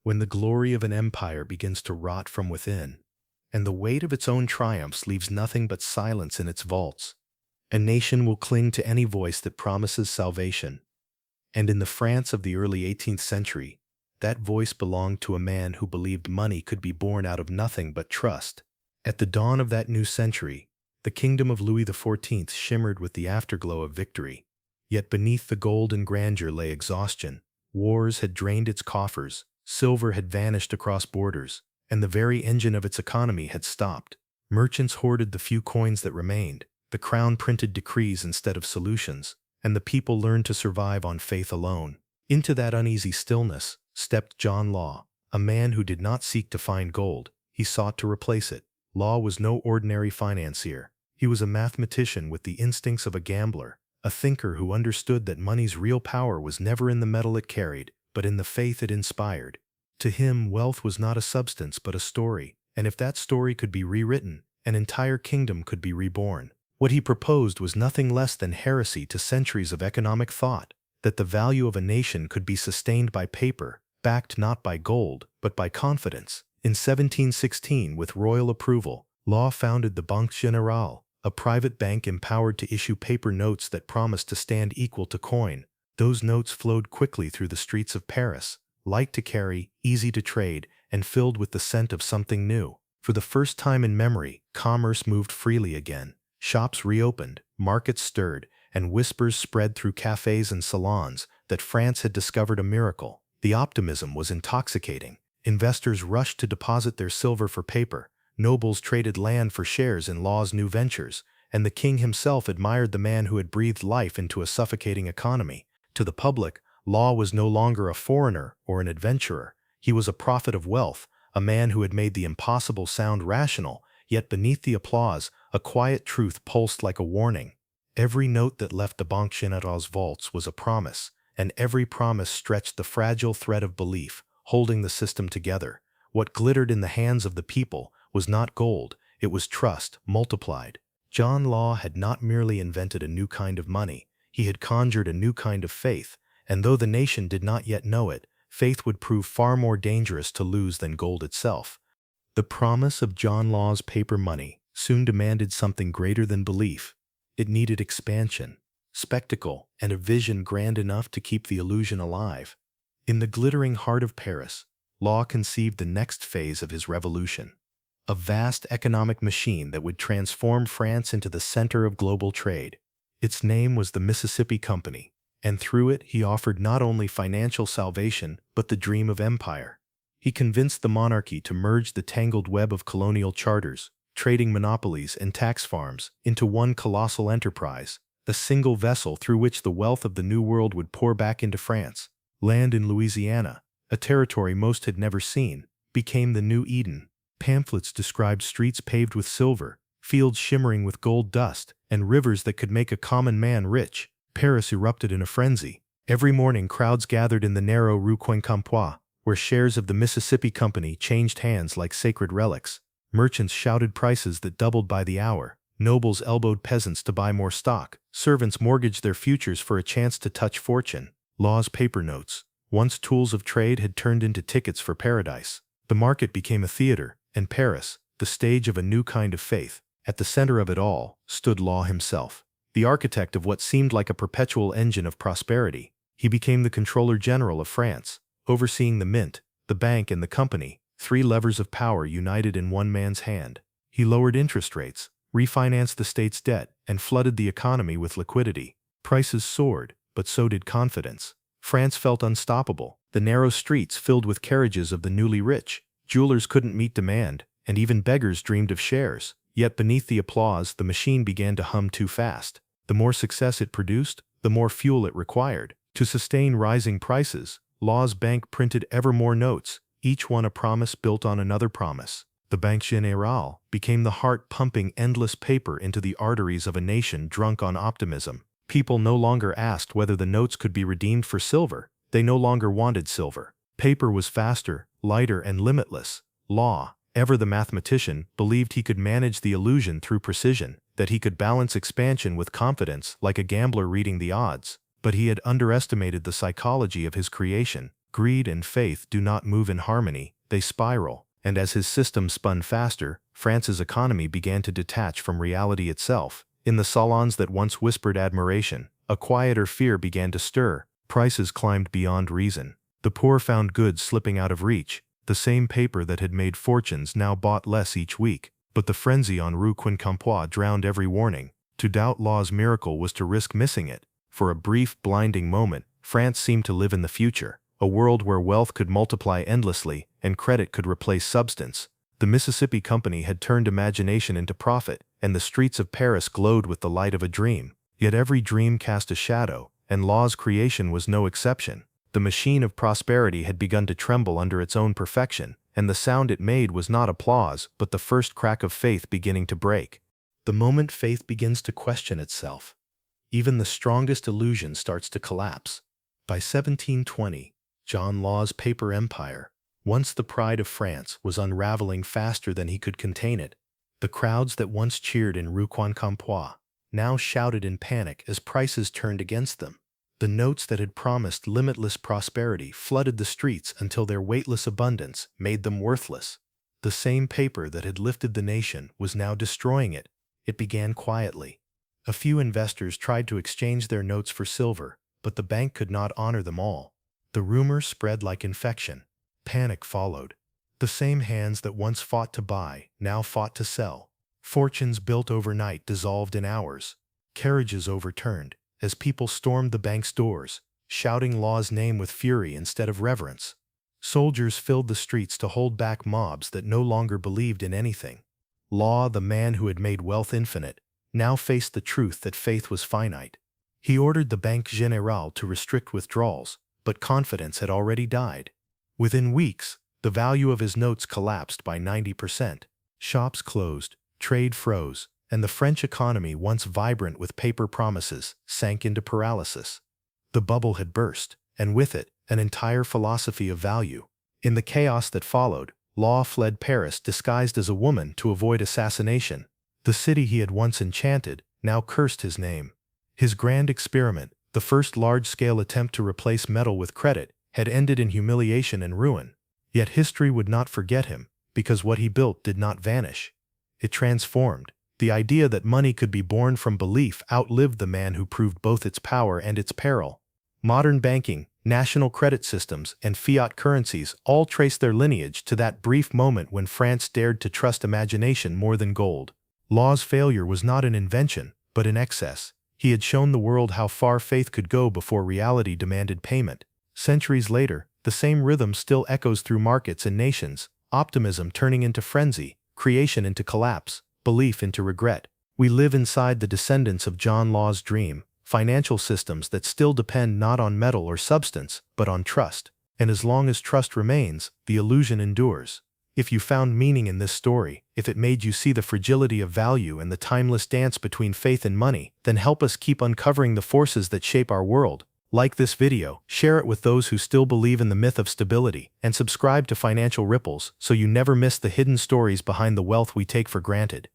when the glory of an empire begins to rot from within, and the weight of its own triumphs leaves nothing but silence in its vaults, a nation will cling to any voice that promises salvation. And in the France of the early 18th century, that voice belonged to a man who believed money could be born out of nothing but trust. At the dawn of that new century, the kingdom of Louis XIV shimmered with the afterglow of victory. Yet beneath the gold and grandeur lay exhaustion. Wars had drained its coffers, silver had vanished across borders, and the very engine of its economy had stopped. Merchants hoarded the few coins that remained, the crown printed decrees instead of solutions, and the people learned to survive on faith alone. Into that uneasy stillness stepped John Law, a man who did not seek to find gold, he sought to replace it. Law was no ordinary financier. He was a mathematician with the instincts of a gambler, a thinker who understood that money's real power was never in the metal it carried, but in the faith it inspired. To him, wealth was not a substance but a story, and if that story could be rewritten, an entire kingdom could be reborn. What he proposed was nothing less than heresy to centuries of economic thought, that the value of a nation could be sustained by paper, backed not by gold, but by confidence. In 1716, with royal approval, Law founded the Banque Générale, a private bank empowered to issue paper notes that promised to stand equal to coin. Those notes flowed quickly through the streets of Paris, light to carry, easy to trade, and filled with the scent of something new. For the first time in memory, commerce moved freely again. Shops reopened, markets stirred, and whispers spread through cafes and salons that France had discovered a miracle. The optimism was intoxicating. Investors rushed to deposit their silver for paper. Nobles traded land for shares in Law's new ventures, and the king himself admired the man who had breathed life into a suffocating economy. To the public, Law was no longer a foreigner or an adventurer. He was a prophet of wealth, a man who had made the impossible sound rational, yet beneath the applause, a quiet truth pulsed like a warning. Every note that left the Banque Générale's vaults was a promise, and every promise stretched the fragile thread of belief, holding the system together. What glittered in the hands of the people was not gold, it was trust, multiplied. John Law had not merely invented a new kind of money, he had conjured a new kind of faith, and though the nation did not yet know it, faith would prove far more dangerous to lose than gold itself. The promise of John Law's paper money soon demanded something greater than belief. It needed expansion, spectacle, and a vision grand enough to keep the illusion alive. In the glittering heart of Paris, Law conceived the next phase of his revolution. A vast economic machine that would transform France into the center of global trade. Its name was the Mississippi Company, and through it he offered not only financial salvation but the dream of empire. He convinced the monarchy to merge the tangled web of colonial charters, trading monopolies, and tax farms into one colossal enterprise, a single vessel through which the wealth of the New World would pour back into France. Land in Louisiana, a territory most had never seen, became the new Eden. Pamphlets described streets paved with silver, fields shimmering with gold dust, and rivers that could make a common man rich. Paris erupted in a frenzy. Every morning crowds gathered in the narrow Rue Quincampoix, where shares of the Mississippi Company changed hands like sacred relics. Merchants shouted prices that doubled by the hour. Nobles elbowed peasants to buy more stock. Servants mortgaged their futures for a chance to touch fortune. Law's paper notes, once tools of trade, had turned into tickets for paradise. The market became a theater, and Paris, the stage of a new kind of faith. At the center of it all stood Law himself, the architect of what seemed like a perpetual engine of prosperity. He became the Controller General of France, overseeing the mint, the bank, and the company, three levers of power united in one man's hand. He lowered interest rates, refinanced the state's debt, and flooded the economy with liquidity. Prices soared, but so did confidence. France felt unstoppable, the narrow streets filled with carriages of the newly rich. Jewelers couldn't meet demand, and even beggars dreamed of shares. Yet beneath the applause, the machine began to hum too fast. The more success it produced, the more fuel it required. To sustain rising prices, Law's bank printed ever more notes, each one a promise built on another promise. The Banque Générale became the heart pumping endless paper into the arteries of a nation drunk on optimism. People no longer asked whether the notes could be redeemed for silver. They no longer wanted silver. Paper was faster, lighter, and limitless. Law, ever the mathematician, believed he could manage the illusion through precision, that he could balance expansion with confidence like a gambler reading the odds. But he had underestimated the psychology of his creation. Greed and faith do not move in harmony, they spiral, and as his system spun faster, France's economy began to detach from reality itself. In the salons that once whispered admiration, a quieter fear began to stir. Prices climbed beyond reason. The poor found goods slipping out of reach. The same paper that had made fortunes now bought less each week. But the frenzy on Rue Quincampoix drowned every warning. To doubt law's miracle was to risk missing it. For a brief, blinding moment, France seemed to live in the future, a world where wealth could multiply endlessly and credit could replace substance. The Mississippi Company had turned imagination into profit, and the streets of Paris glowed with the light of a dream. Yet every dream cast a shadow, and law's creation was no exception. The machine of prosperity had begun to tremble under its own perfection, and the sound it made was not applause, but the first crack of faith beginning to break. The moment faith begins to question itself, even the strongest illusion starts to collapse. By 1720, John Law's paper empire, once the pride of France, was unraveling faster than he could contain it. The crowds that once cheered in Rue Quincampoix now shouted in panic as prices turned against them. The notes that had promised limitless prosperity flooded the streets until their weightless abundance made them worthless. The same paper that had lifted the nation was now destroying it. It began quietly. A few investors tried to exchange their notes for silver, but the bank could not honor them all. The rumor spread like infection. Panic followed. The same hands that once fought to buy now fought to sell. Fortunes built overnight dissolved in hours. Carriages overturned as people stormed the bank's doors, shouting law's name with fury instead of reverence. Soldiers filled the streets to hold back mobs that no longer believed in anything. Law, the man who had made wealth infinite, now faced the truth that faith was finite. He ordered the Banque Générale to restrict withdrawals, but confidence had already died. Within weeks, the value of his notes collapsed by 90%. Shops closed, trade froze, and the French economy, once vibrant with paper promises, sank into paralysis. The bubble had burst, and with it, an entire philosophy of value. In the chaos that followed, Law fled Paris disguised as a woman to avoid assassination. The city he had once enchanted now cursed his name. His grand experiment, the first large-scale attempt to replace metal with credit, had ended in humiliation and ruin. Yet history would not forget him, because what he built did not vanish. It transformed. The idea that money could be born from belief outlived the man who proved both its power and its peril. Modern banking, national credit systems, and fiat currencies all trace their lineage to that brief moment when France dared to trust imagination more than gold. Law's failure was not an invention, but an excess. He had shown the world how far faith could go before reality demanded payment. Centuries later, the same rhythm still echoes through markets and nations, optimism turning into frenzy, creation into collapse, belief into regret. We live inside the descendants of John Law's dream, financial systems that still depend not on metal or substance, but on trust. And as long as trust remains, the illusion endures. If you found meaning in this story, if it made you see the fragility of value and the timeless dance between faith and money, then help us keep uncovering the forces that shape our world. Like this video, share it with those who still believe in the myth of stability, and subscribe to Financial Ripples so you never miss the hidden stories behind the wealth we take for granted.